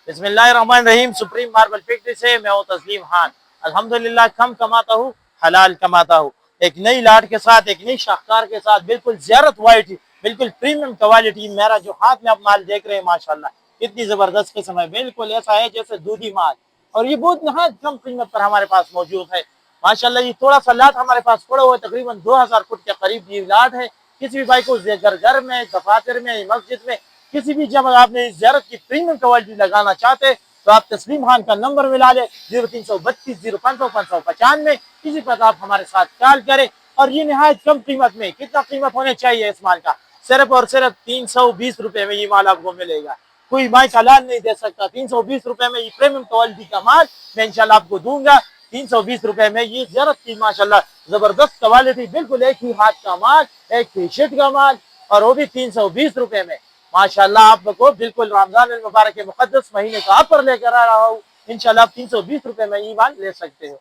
बिस्मिल्लाहिर्रहमानिर्रहीम। Supreme marble factory से मैं हूँ तस्लीम खान। अल्हम्दुलिल्लाह कम कमाता हूँ, हलाल कमाता हूँ। एक नई लाट के साथ, एक नई शाहकार के साथ, बिल्कुल ज़ियारत वाइट, बिल्कुल प्रीमियम क्वालिटी। मेरा जो हाथ में आप माल देख रहे हैं माशाल्लाह कितनी ज़बरदस्त किस्म है, बिल्कुल ऐसा है जैसे दूधी माल। और ये बहुत नहायत कम कीमत पर हमारे पास मौजूद है माशाल्लाह। ये थोड़ा सा लाट हमारे पास पड़ा हुआ है, तकरीबन 2000 फुट के करीब ये लाट है। किसी भी भाई को घर में, दफातर में, मस्जिद में, किसी भी जगह आपने ज़ियारत की प्रीमियम क्वालिटी लगाना चाहते तो आप तस्लीम खान का नंबर मिला ले 0332 0595। किसी पर आप हमारे साथ कॉल करें। और ये नहायत कम कीमत में, कितना कीमत होने चाहिए इस माल का, सिर्फ और सिर्फ 320 रुपए में ये माल आपको मिलेगा। कोई भाई का लाल नहीं दे सकता। 320 रुपए में ये प्रीमियम क्वालिटी का माल मैं इंशाल्लाह आपको दूंगा। 320 रुपए में ये ज़ियारत की माशाल्लाह जबरदस्त क्वालिटी, बिल्कुल एक ही हाथ का माल, एक ही शीट का माल, और वो भी 320 रुपए में माशाल्लाह। आपको बिल्कुल रमजान मुबारक के मुकद्दस महीने का ऑफर लेकर आ रहा हूँ। इंशाल्लाह आप 320 रुपए में ये माल ले सकते हो।